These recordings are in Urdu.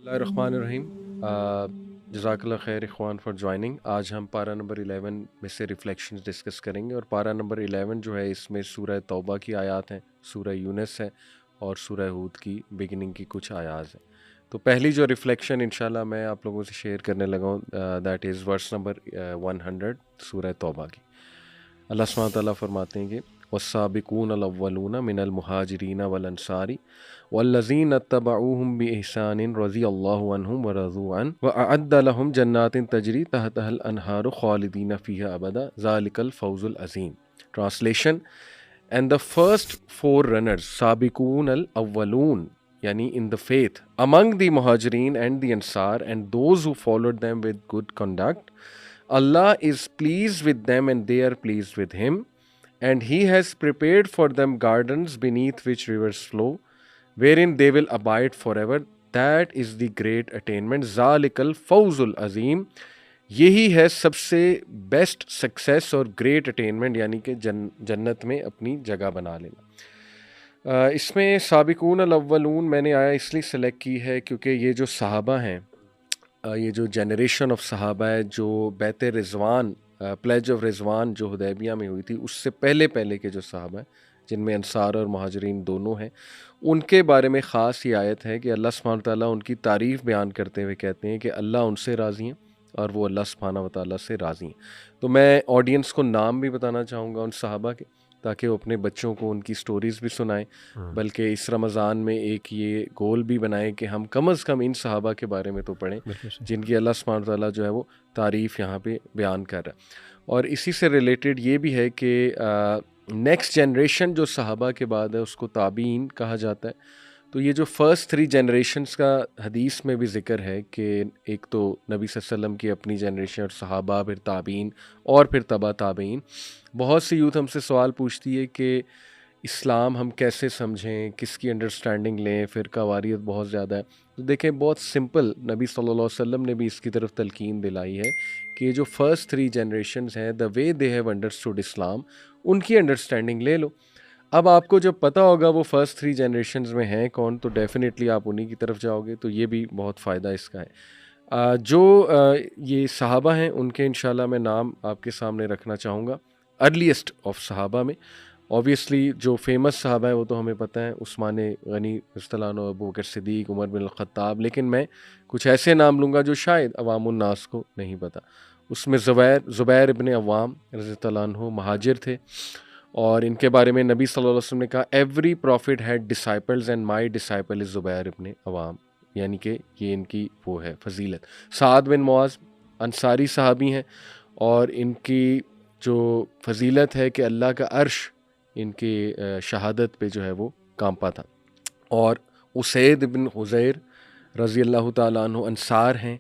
اللہ الرحمن الرحیم. جزاک اللہ خیر اخوان فار جوائننگ. آج ہم پارہ نمبر 11 میں سے ریفلیکشنز ڈسکس کریں گے، اور پارہ نمبر 11 جو ہے اس میں سورہ توبہ کی آیات ہیں، سورہ یونس ہے، اور سورہ ہود کی بگننگ کی کچھ آیات ہیں. تو پہلی جو ریفلیکشن انشاءاللہ میں آپ لوگوں سے شیئر کرنے لگا ہوں، دیٹ از ورس نمبر 100 سورہ توبہ کی. اللہ سبحانہ تعالیٰ فرماتے ہیں کہ والسابقون الاولون من المہاجرین والانصار والذین اتبعوہم بإحسان رضی اللہ عنہم ورضوا عنہ وأعد لهم جنات تجری تحتها الانہار خالدین فیہا ابدا ذالک الفوز العظیم. Translation: And the first forerunners, سابقون الاولون, یعنی in the faith, among the Muhajirin and the Ansar and those who followed them with good conduct, Allah is pleased with them and they are pleased with Him, and He has prepared for them gardens beneath which rivers flow, wherein they will abide forever. That is the great attainment. ذَلِكَ الْفَوْزُ الْعَظِيمُ. یہی ہے سب سے بیسٹ سکسیس اور گریٹ اٹینمنٹ، یعنی کہ جنت میں اپنی جگہ بنا لینا. اس میں سابقون الاولون میں نے آیا اس لیے سلیکٹ کی ہے کیونکہ یہ جو صحابہ ہیں، یہ جو جنریشن آف صحابہ ہے جو بیت رضوان، پلیج آف رضوان جو حدیبیہ میں ہوئی تھی، اس سے پہلے کے جو صحابہ ہیں جن میں انصار اور مہاجرین دونوں ہیں، ان کے بارے میں خاص یہ آیت ہے کہ اللہ سبحانہ تعالیٰ ان کی تعریف بیان کرتے ہوئے کہتے ہیں کہ اللہ ان سے راضی ہیں اور وہ اللہ سبحانہ و تعالیٰ سے راضی ہیں. تو میں آڈینس کو نام بھی بتانا چاہوں گا ان صحابہ کے، تاکہ وہ اپنے بچوں کو ان کی سٹوریز بھی سنائیں، بلکہ اس رمضان میں ایک یہ گول بھی بنائیں کہ ہم کم از کم ان صحابہ کے بارے میں تو پڑھیں جن کی اللہ سبحانہ تعالیٰ جو ہے وہ تعریف یہاں پہ بیان کر رہا ہے. اور اسی سے ریلیٹڈ یہ بھی ہے کہ نیکسٹ جنریشن جو صحابہ کے بعد ہے اس کو تابعین کہا جاتا ہے. تو یہ جو فرسٹ 3 جنریشنز کا حدیث میں بھی ذکر ہے کہ ایک تو نبی صلی اللہ علیہ وسلم کی اپنی جنریشن اور صحابہ، پھر تابعین، اور پھر تبع تابعین. بہت سی یوتھ ہم سے سوال پوچھتی ہے کہ اسلام ہم کیسے سمجھیں، کس کی انڈرسٹینڈنگ لیں، فرقہ واریت بہت زیادہ ہے. تو دیکھیں بہت سمپل، نبی صلی اللہ علیہ وسلم نے بھی اس کی طرف تلقین دلائی ہے کہ جو فرسٹ 3 جنریشنز ہیں، دا وے دے ہیو انڈرسٹوڈ اسلام، ان کی انڈرسٹینڈنگ لے لو. اب آپ کو جب پتہ ہوگا وہ فرسٹ 3 جنریشنز میں ہیں کون، تو ڈیفینیٹلی آپ انہی کی طرف جاؤ گے. تو یہ بھی بہت فائدہ اس کا ہے. جو یہ صحابہ ہیں ان کے انشاءاللہ میں نام آپ کے سامنے رکھنا چاہوں گا. ارلیسٹ آف صحابہ میں اوبیسلی جو فیمس صحابہ ہیں وہ تو ہمیں پتہ ہیں، عثمان غنی رضی اللہ عنہ، ابو بکر صدیق، عمر بن الخطاب، لیکن میں کچھ ایسے نام لوں گا جو شاید عوام الناس کو نہیں پتہ. اس میں زبیر ابن عوام رضی اللہ عنہ مہاجر تھے، اور ان کے بارے میں نبی صلی اللہ علیہ وسلم نے کہا every prophet had disciples and my disciple is Zubair ibn Awam, یعنی کہ یہ ان کی وہ ہے فضیلت. سعد بن معاذ انصاری صحابی ہیں، اور ان کی جو فضیلت ہے کہ اللہ کا عرش ان کی شہادت پہ جو ہے وہ کانپا تھا. اور اسید بن حضیر رضی اللہ تعالیٰ عنہ انصار ہیں،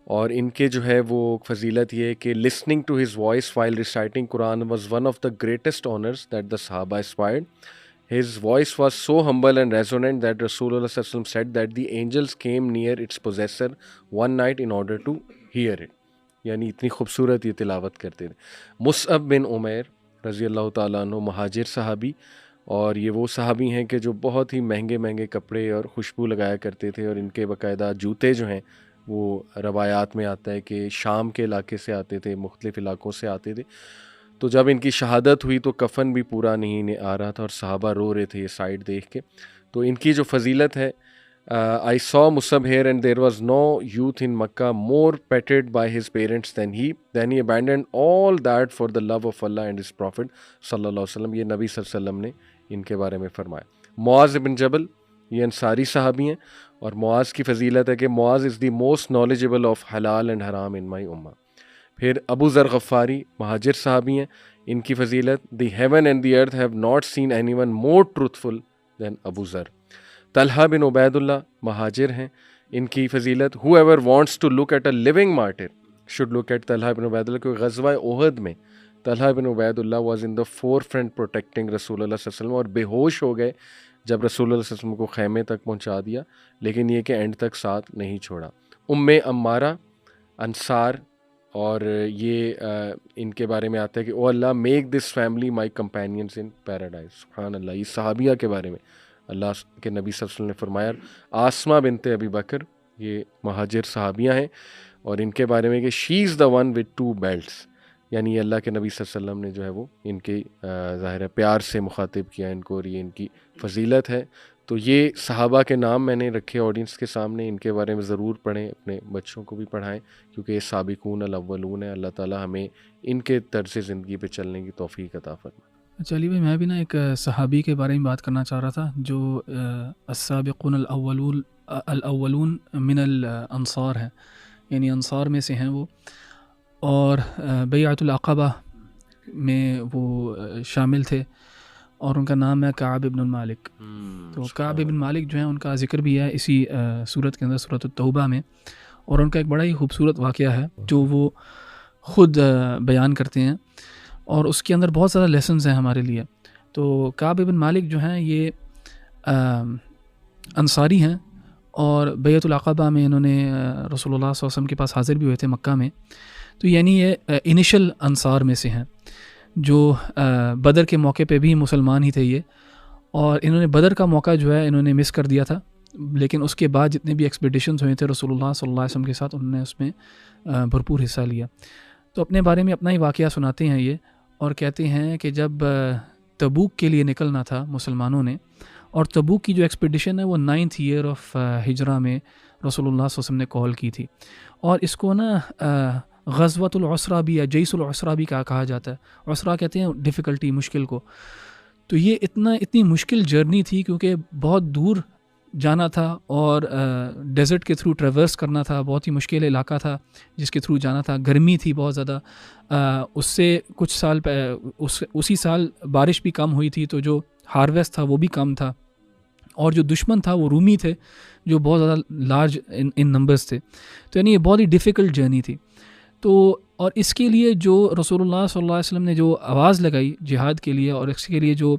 اور ان کے جو ہے وہ فضیلت یہ ہے کہ listening to his voice while reciting Quran was one of the greatest honours that the صحابہ aspired. His voice was so humble and resonant that رسول اللہ صلی اللہ علیہ وسلم said that the angels came near its possessor one night in order to hear it, یعنی اتنی خوبصورت یہ تلاوت کرتے تھے. مصعب بن عمیر رضی اللہ تعالیٰ عنہ مہاجر صحابی، اور یہ وہ صحابی ہیں کہ جو بہت ہی مہنگے کپڑے اور خوشبو لگایا کرتے تھے، اور ان کے باقاعدہ جوتے جو ہیں وہ روایات میں آتا ہے کہ شام کے علاقے سے آتے تھے، مختلف علاقوں سے آتے تھے. تو جب ان کی شہادت ہوئی تو کفن بھی پورا نہیں آ رہا تھا، اور صحابہ رو رہے تھے یہ سائڈ دیکھ کے. تو ان کی جو فضیلت ہے، I saw Musab here and there was no youth in Makkah more petted by his parents than he. Then he abandoned all that for the love of Allah and his Prophet صلی اللہ علیہ وسلم. یہ نبی صلی اللہ علیہ وسلم نے ان کے بارے میں فرمایا. معاذ بن جبل یہ انصاری صحابی ہیں، اور معاذ کی فضیلت ہے کہ معاذ از دی موسٹ نالجبل آف حلال اینڈ حرام ان مائی امہ. پھر ابو ذر غفاری مہاجر صحابی ہیں، ان کی فضیلت the heaven and the earth have not seen anyone more truthful than Abu Dhar. Talha بن عبید اللہ مہاجر ہیں، ان کی فضیلت whoever wants to look at a living martyr should look at Talha بن عبید اللہ. کیونکہ غزوہ احد میں طلحہ بن عبید اللہ was in the forefront protecting رسول اللہ صلی اللہ علیہ وسلم، اور بے ہوش ہو گئے جب رسول اللہ صلی اللہ علیہ وسلم کو خیمے تک پہنچا دیا، لیکن یہ کہ اینڈ تک ساتھ نہیں چھوڑا. ام عمارہ انصار، اور یہ ان کے بارے میں آتا ہے کہ او اللہ make this family my companions in paradise. سبحان اللہ. یہ صحابیہ کے بارے میں اللہ کے نبی صلی اللہ علیہ وسلم نے فرمایا. آسمہ بنت ابی بکر یہ مہاجر صحابیاں ہیں، اور ان کے بارے میں کہ شی از دا ون وتھ 2 بیلٹس، یعنی اللہ کے نبی صلی اللہ علیہ وسلم نے جو ہے وہ ان کے ظاہر ہے پیار سے مخاطب کیا ان کو، اور یہ ان کی فضیلت ہے. تو یہ صحابہ کے نام میں نے رکھے آڈینس کے سامنے، ان کے بارے میں ضرور پڑھیں، اپنے بچوں کو بھی پڑھائیں، کیونکہ یہ سابقون الاولون ہیں. اللہ تعالیٰ ہمیں ان کے طرز زندگی پہ چلنے کی توفیق عطا فرمائے. اچھا علی بھائی، میں بھی نا ایک صحابی کے بارے میں بات کرنا چاہ رہا تھا جو السابقون الاولون من الانصار ہیں، یعنی انصار میں سے ہیں وہ، اور بیعۃ العقبہ میں وہ شامل تھے، اور ان کا نام ہے کعب ابن مالک. تو کعب ابن مالک جو ہیں ان کا ذکر بھی ہے اسی سورت کے اندر، سورۃ التوبہ میں، اور ان کا ایک بڑا ہی خوبصورت واقعہ ہے جو وہ خود بیان کرتے ہیں، اور اس کے اندر بہت زیادہ لیسنز ہیں ہمارے لیے. تو کعب ابن مالک جو ہیں یہ انصاری ہیں، اور بیعۃ العقبہ میں انہوں نے رسول اللہ صلی اللہ علیہ وسلم کے پاس حاضر بھی ہوئے تھے مکہ میں. تو یعنی یہ انیشل انصار میں سے ہیں جو بدر کے موقع پہ بھی مسلمان ہی تھے یہ، اور انہوں نے بدر کا موقع جو ہے انہوں نے مس کر دیا تھا، لیکن اس کے بعد جتنے بھی ایکسپیڈیشنز ہوئے تھے رسول اللہ صلی اللہ علیہ وسلم کے ساتھ، انہوں نے اس میں بھرپور حصہ لیا. تو اپنے بارے میں اپنا ہی واقعہ سناتے ہیں یہ، اور کہتے ہیں کہ جب تبوک کے لیے نکلنا تھا مسلمانوں نے، اور تبوک کی جو ایکسپیڈیشن ہے وہ 9th year آف ہجرہ میں رسول اللہ صلی اللہ علیہ وسلم نے کال کی تھی، اور اس کو نا غزوۃ العسرہ بھی یا جیش العسرہ بھی کہا جاتا ہے. عسرہ کہتے ہیں ڈیفیکلٹی، مشکل کو. تو یہ اتنی مشکل جرنی تھی کیونکہ بہت دور جانا تھا، اور ڈیزرٹ کے تھرو ٹریورس کرنا تھا، بہت ہی مشکل علاقہ تھا جس کے تھرو جانا تھا. گرمی تھی بہت زیادہ، اس سے کچھ سال اسی سال بارش بھی کم ہوئی تھی، تو جو ہارویسٹ تھا وہ بھی کم تھا، اور جو دشمن تھا وہ رومی تھے جو بہت زیادہ لارج ان نمبرز تھے. تو یعنی یہ بہت ہی ڈیفیکلٹ جرنی تھی. تو اور اس کے لیے جو رسول اللہ صلی اللہ علیہ وسلم نے جو آواز لگائی جہاد کے لیے، اور اس کے لیے جو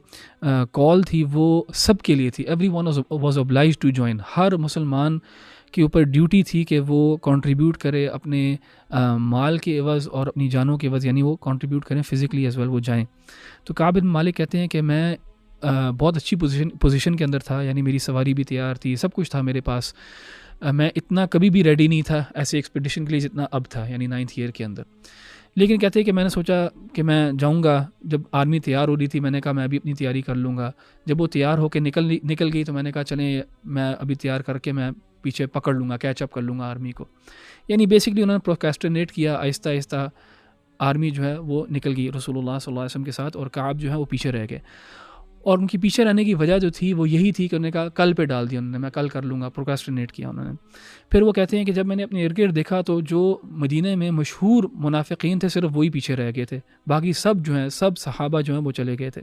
کال تھی وہ سب کے لیے تھی. Everyone was obliged to join. ہر مسلمان کے اوپر ڈیوٹی تھی کہ وہ کنٹریبیوٹ کرے اپنے مال کے عوض اور اپنی جانوں کے عوض، یعنی وہ کنٹریبیوٹ کریں فزیکلی ایز ویل، وہ جائیں. تو کعب بن مالک کہتے ہیں کہ میں بہت اچھی پوزیشن کے اندر تھا، یعنی میری سواری بھی تیار تھی، سب کچھ تھا میرے پاس. میں اتنا کبھی بھی ریڈی نہیں تھا ایسے ایکسپیڈیشن کے لیے جتنا اب تھا، یعنی 9th year کے اندر. لیکن کہتے ہیں کہ میں نے سوچا کہ میں جاؤں گا. جب آرمی تیار ہو رہی تھی میں نے کہا میں ابھی اپنی تیاری کر لوں گا. جب وہ تیار ہو کے نکل گئی تو میں نے کہا چلیں میں ابھی تیار کر کے میں پیچھے پکڑ لوں گا، کیچ اپ کر لوں گا آرمی کو. یعنی بیسکلی انہوں نے پروکیسٹرینیٹ کیا، آہستہ آہستہ آرمی جو ہے وہ نکل گئی رسول اللہ صلی اللہ علیہ وسلم کے ساتھ، اور کعب جو ہے وہ پیچھے رہ گئے. اور ان کی پیچھے رہنے کی وجہ جو تھی وہ یہی تھی کہ انہوں نے کہا کل پہ ڈال دیا انہوں نے، میں کل کر لوں گا، پروکیسٹرینیٹ کیا انہوں نے. پھر وہ کہتے ہیں کہ جب میں نے اپنے ارد گرد دیکھا تو جو مدینہ میں مشہور منافقین تھے صرف وہی پیچھے رہ گئے تھے، باقی سب جو ہیں سب صحابہ جو ہیں وہ چلے گئے تھے.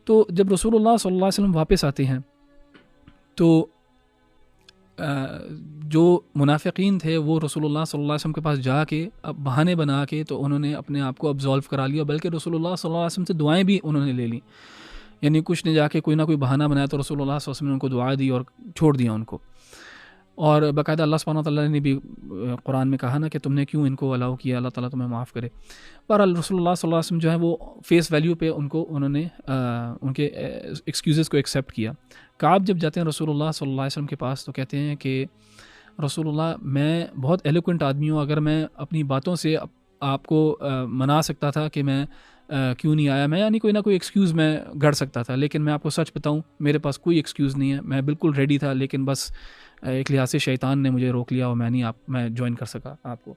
تو جب رسول اللہ صلی اللہ علیہ وسلم واپس آتے ہیں تو جو منافقین تھے وہ رسول اللہ صلی اللہ علیہ وسلم کے پاس جا کے اب بہانے بنا کے تو انہوں نے اپنے آپ کو ابزالو کرا لیا، بلکہ رسول اللہ صلی اللہ علیہ وسلم سے دعائیں بھی انہوں نے لے لیں. یعنی کچھ نے جا کے کوئی نہ کوئی بہانہ بنایا تو رسول اللہ صلی اللہ علیہ وسلم نے ان کو دعا دی اور چھوڑ دیا ان کو. اور باقاعدہ اللہ سبحانہ تعالیٰ نے بھی قرآن میں کہا نا کہ تم نے کیوں ان کو الاؤ کیا، اللہ تعالیٰ تمہیں معاف کرے. بہرحال رسول اللہ صلی اللہ علیہ وسلم جو ہے وہ فیس ویلیو پہ انہوں نے ان کے ایکسکیوزز کو ایکسیپٹ کیا. کعب جب جاتے ہیں رسول اللہ صلی اللہ علیہ وسلم کے پاس تو کہتے ہیں کہ رسول اللہ میں بہت ایلوکوینٹ آدمی ہوں، اگر میں اپنی باتوں سے آپ کو منا سکتا تھا کہ میں کیوں نہیں آیا، میں یعنی کوئی نہ کوئی ایکسکیوز میں گھڑ سکتا تھا، لیکن میں آپ کو سچ بتاؤں میرے پاس کوئی ایکسکیوز نہیں ہے، میں بالکل ریڈی تھا، لیکن بس ایک لحاظ سے شیطان نے مجھے روک لیا اور میں جوائن کر سکا آپ کو.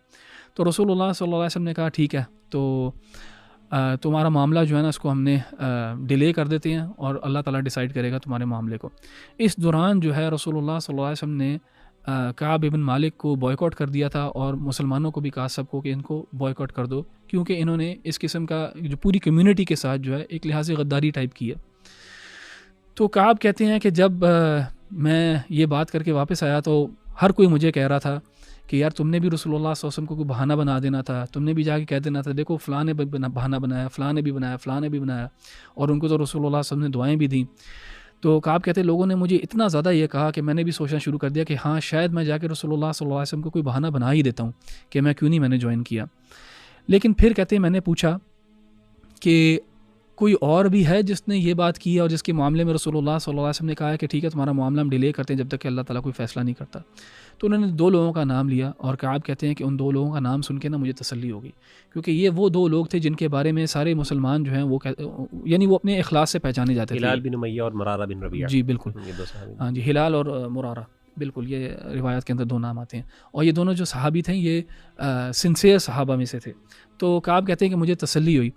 تو رسول اللہ صلی اللہ علیہ وسلم نے کہا ٹھیک ہے، تو تمہارا معاملہ جو ہے نا اس کو ہم نے ڈیلے کر دیتے ہیں اور اللہ تعالیٰ ڈیسائیڈ کرے گا تمہارے معاملے کو. اس دوران جو ہے رسول اللہ صلی اللہ علیہ وسلم نے کعب بن مالک کو بوائیکاٹ کر دیا تھا، اور مسلمانوں کو بھی کہا سب کو کہ ان کو بوائیکاٹ کر دو، کیونکہ انہوں نے اس قسم کا جو پوری کمیونٹی کے ساتھ جو ہے ایک لحاظ سے غداری ٹائپ کی ہے. تو کعب کہتے ہیں کہ جب میں یہ بات کر کے واپس آیا تو ہر کوئی مجھے کہہ رہا تھا کہ یار تم نے بھی رسول اللہ صلی اللہ علیہ وسلم کو کوئی بہانہ بنا دینا تھا، تم نے بھی جا کے کہہ دینا تھا دیکھو فلاں نے بہانہ بنایا، فلاں نے بھی بنایا، فلاں نے بھی بنایا، اور ان کو تو رسول اللہ صلی اللہ علیہ وسلم نے دعائیں بھی دیں. تو کعب کہتے ہیں لوگوں نے مجھے اتنا زیادہ یہ کہا کہ میں نے بھی سوچنا شروع کر دیا کہ ہاں شاید میں جا کے رسول اللہ صلی اللہ علیہ وسلم کو کوئی بہانہ بنا ہی دیتا ہوں کہ میں کیوں نہیں میں نے جوائن کیا. لیکن پھر کہتے ہیں میں نے پوچھا کہ کوئی اور بھی ہے جس نے یہ بات کی ہے اور جس کے معاملے میں رسول اللہ صلی اللہ علیہ وسلم نے کہا ہے کہ ٹھیک ہے تمہارا معاملہ ہم ڈیلے کرتے ہیں جب تک کہ اللہ تعالیٰ کوئی فیصلہ نہیں کرتا؟ تو انہوں نے 2 لوگوں کا نام لیا، اور کعب کہتے ہیں کہ ان 2 لوگوں کا نام سن کے نا مجھے تسلی ہو گئی، کیونکہ یہ وہ 2 لوگ تھے جن کے بارے میں سارے مسلمان جو ہیں وہ یعنی وہ اپنے اخلاص سے پہچانے جاتے تھے. ہلال بن امیہ اور مرارہ بن ربیعہ. جی بالکل، ہاں جی، ہلال اور مرارہ، بالکل یہ روایت کے اندر 2 نام آتے ہیں، اور یہ دونوں جو صحابی تھے یہ سنسیئر صحابہ میں سے تھے. تو کعب کہتے ہیں کہ مجھے تسلی ہوئی،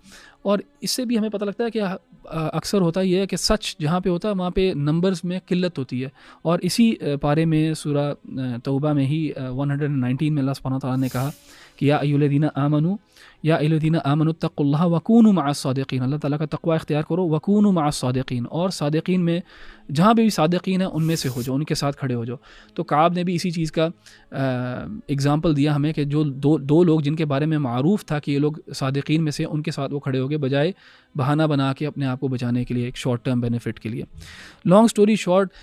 اور اس سے بھی ہمیں پتہ لگتا ہے کہ اکثر ہوتا یہ ہے کہ سچ جہاں پہ ہوتا ہے وہاں پہ نمبرز میں قلت ہوتی ہے، اور اسی پارے میں سورہ توبہ میں ہی 119 میں اللہ سبحانہ تعالیٰ نے کہا کہ یا ایھا الذین آمنوا یا ایھا الذین آمنوا اتقوا اللہ وکونوا مع الصادقین، اللہ تعالیٰ کا تقوی اختیار کرو، وکونوا مع الصادقین، اور صادقین میں جہاں پہ بھی صادقین ہیں ان میں سے ہو جاؤ، ان کے ساتھ کھڑے ہو جاؤ. تو کعب نے بھی اسی چیز کا اگزامپل دیا ہمیں کہ جو دو لوگ جن کے بارے میں معروف تھا کہ یہ لوگ صادقین میں سے، ان کے ساتھ وہ کھڑے ہو گئے بجائے بہانہ بنا کے اپنے آپ کو بچانے کے لیے، ایک شارٹ ٹرم بینیفٹ کے لیے. لانگ سٹوری شارٹ،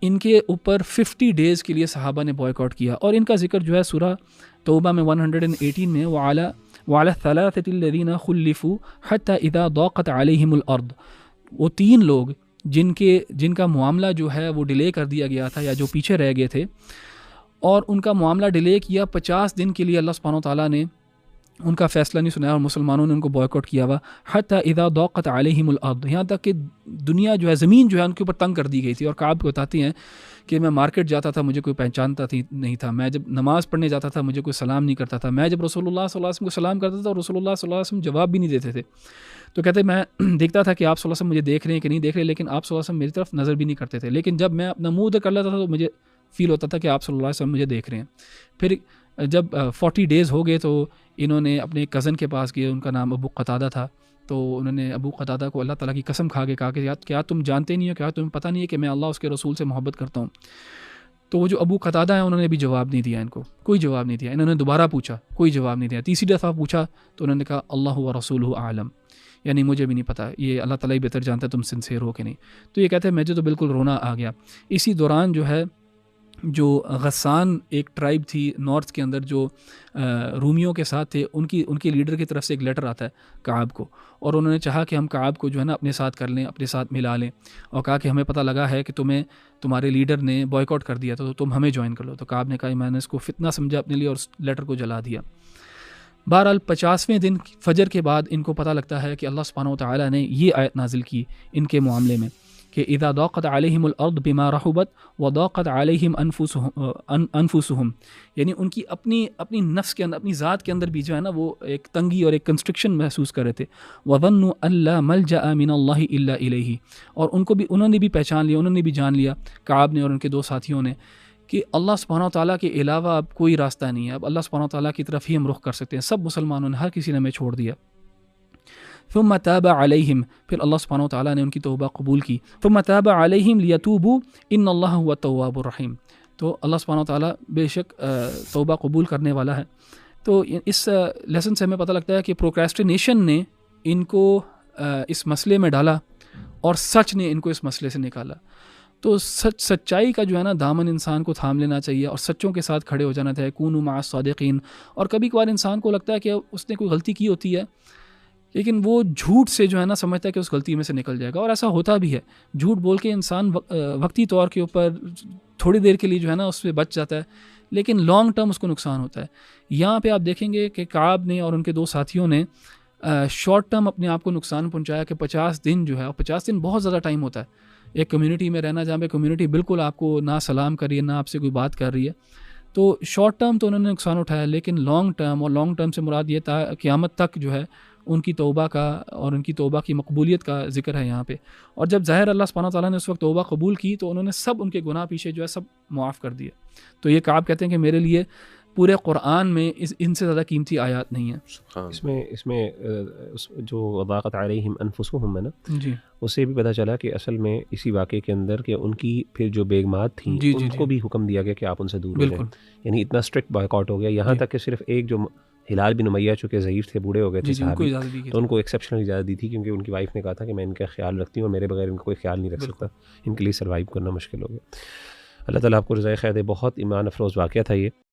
ان کے اوپر 50 ڈیز کے لیے صحابہ نے بوائیکاٹ کیا، اور ان کا ذکر جو ہے سورہ توبہ میں 118 میں وعلی الثلاثة الذین خلفوا حتی اذا ضاقت علیہم الارض، وہ 3 لوگ جن کا معاملہ جو ہے وہ ڈیلے کر دیا گیا تھا یا جو پیچھے رہ گئے تھے، اور ان کا معاملہ ڈیلے کیا 50 دن کے لیے، اللہ سبحانہ وتعالیٰ نے ان کا فیصلہ نہیں سنایا اور مسلمانوں نے ان کو بوائیکاٹ کیا ہوا. حتی اذا ضاقت علیہم الارض، یہاں تک کہ دنیا جو ہے، زمین جو ہے ان کے اوپر تنگ کر دی گئی تھی. اور کعب کو بتاتی ہیں کہ میں مارکیٹ جاتا تھا مجھے کوئی پہچانتا نہیں تھا، میں جب نماز پڑھنے جاتا تھا مجھے کوئی سلام نہیں کرتا تھا، میں جب رسول اللہ صلی اللہ علیہ وسلم کو سلام کرتا تھا اور رسول اللہ صلی اللہ علیہ وسلم جواب بھی نہیں دیتے تھے. تو کہتے میں دیکھتا تھا کہ آپ صلی اللہ علیہ وسلم مجھے دیکھ رہے ہیں کہ نہیں دیکھ رہے، لیکن آپ صلی اللہ علیہ وسلم میری طرف نظر بھی نہیں کرتے تھے. لیکن جب میں اپنا منہ ادھر کر لیتا تھا تو مجھے فیل ہوتا تھا کہ آپ صلی اللہ علیہ وسلم مجھے دیکھ رہے ہیں. پھر جب 40 ڈیز ہو گئے تو انہوں نے اپنے کزن کے پاس گئے، ان کا نام ابو قتادہ تھا. تو انہوں نے ابو قتادہ کو اللہ تعالیٰ کی قسم کھا کے کہا کہ کیا تم جانتے نہیں ہو، کیا تمہیں پتہ نہیں ہے کہ میں اللہ اس کے رسول سے محبت کرتا ہوں؟ تو وہ جو ابو قتادہ ہیں انہوں نے بھی جواب نہیں دیا، ان کو کوئی جواب نہیں دیا. انہوں نے دوبارہ پوچھا، کوئی جواب نہیں دیا. تیسری دفعہ پوچھا تو انہوں نے کہا اللہ و رسولہ اعلم، یعنی مجھے بھی نہیں پتہ، یہ اللہ تعالیٰ ہی بہتر جانتا ہے تم سنسیئر ہو کہ نہیں. تو یہ کہتے ہیں مجھے تو بالکل رونا آ گیا. اسی دوران جو ہے جو غسان ایک ٹرائب تھی نارتھ کے اندر جو رومیوں کے ساتھ تھے، ان کے لیڈر کی طرف سے ایک لیٹر آتا ہے کعب کو، اور انہوں نے چاہا کہ ہم کعب کو جو ہے نا اپنے ساتھ کر لیں، اپنے ساتھ ملا لیں، اور کہا کہ ہمیں پتہ لگا ہے کہ تمہارے لیڈر نے بوائیکاٹ کر دیا تو تم ہمیں جوائن کر لو. تو کعب نے کہا میں نے اس کو فتنہ سمجھا اپنے لیے اور اس لیٹر کو جلا دیا. بہرحال 50ویں دن فجر کے بعد ان کو پتہ لگتا ہے کہ اللہ سبحانہ وتعالیٰ نے یہ آیت نازل کی ان کے معاملے میں کہ اذا ضاقت علیہم الارض بما رحبت وضاقت علیہم انفسہم، یعنی ان کی اپنی نفس کے اندر، اپنی ذات کے اندر بھی جو ہے نا وہ ایک تنگی اور ایک کنسٹرکشن محسوس کر رہے تھے. وظنوا ان لا ملجأ من اللہ الا الیہ، اور انہوں نے بھی پہچان لیا، انہوں نے بھی جان لیا، کعب نے اور ان کے 2 ساتھیوں نے، کہ اللہ سبحانہ وتعالیٰ کے علاوہ اب کوئی راستہ نہیں ہے، اب اللہ سبحانہ وتعالیٰ کی طرف ہی ہم رخ کر سکتے ہیں. سب مسلمانوں نے، ہر کسی نے ہمیں چھوڑ دیا. ثم تاب علیہم، پھر اللہ سبحانہ وتعالیٰ نے ان کی توبہ قبول کی. ثم تاب علیہم لیتوبوا ان اللہ هو التواب الرحیم، تو اللہ سبحانہ وتعالیٰ بے شک توبہ قبول کرنے والا ہے. تو اس لیسن سے ہمیں پتہ لگتا ہے کہ پروکریسٹینیشن نے ان کو اس مسئلے میں ڈالا اور سچ نے ان کو اس مسئلے سے نکالا. تو سچائی کا جو ہے نا دامن انسان کو تھام لینا چاہیے اور سچوں کے ساتھ کھڑے ہو جانا چاہیے. کونوا مع الصادقین. اور کبھی کبھار انسان کو لگتا ہے کہ اس نے کوئی غلطی کی ہوتی ہے، لیکن وہ جھوٹ سے جو ہے نا سمجھتا ہے کہ اس غلطی میں سے نکل جائے گا، اور ایسا ہوتا بھی ہے. جھوٹ بول کے انسان وقتی طور کے اوپر تھوڑی دیر کے لیے جو ہے نا اس سے بچ جاتا ہے، لیکن لانگ ٹرم اس کو نقصان ہوتا ہے. یہاں پہ آپ دیکھیں گے کہ کعب نے اور ان کے 2 ساتھیوں نے شارٹ ٹرم اپنے آپ کو نقصان پہنچایا کہ 50 دن جو ہے، اور 50 دن بہت زیادہ ٹائم ہوتا ہے ایک کمیونٹی میں رہنا جہاں پہ کمیونٹی بالکل آپ کو نہ سلام کر رہی ہے، نہ آپ سے کوئی بات کر رہی ہے. تو شارٹ ٹرم تو انہوں نے نقصان اٹھایا، لیکن لانگ ٹرم، اور لانگ ٹرم سے مراد یہ تھا قیامت تک جو ہے ان کی توبہ کا اور ان کی توبہ کی مقبولیت کا ذکر ہے یہاں پہ. اور جب ظاہر اللہ سبحانہ تعالیٰ نے اس وقت توبہ قبول کی تو انہوں نے سب ان کے گناہ پیچھے جو ہے سب معاف کر دیے. تو یہ کعب کہتے ہیں کہ میرے لیے پورے قرآن میں ان سے زیادہ قیمتی آیات نہیں ہیں. اس میں جو ضاقت علیہم انفسہم ہے نا، جی، اس سے بھی پتہ چلا کہ اصل میں اسی واقعے کے اندر کہ ان کی پھر جو بیگمات تھیں ان کو بھی حکم دیا گیا کہ آپ ان سے دور ہو جائیں. یعنی اتنا اسٹرکٹ بائیکاٹ ہو گیا، یہاں تک کہ صرف ایک جو ہلال بن امیہ چونکہ ضعیف تھے، بوڑھے ہو گئے تھے صحابی، تو ان کو ایکسیپشنل اجازت دی تھی کیونکہ ان کی وائف نے کہا تھا کہ میں ان کا خیال رکھتی ہوں اور میرے بغیر ان کا کوئی خیال نہیں رکھ سکتا، ان کے لیے سروائیو کرنا مشکل ہو گیا. اللہ تعالیٰ آپ کو رضائے خیر دے. بہت ایمان افروز واقعہ تھا یہ.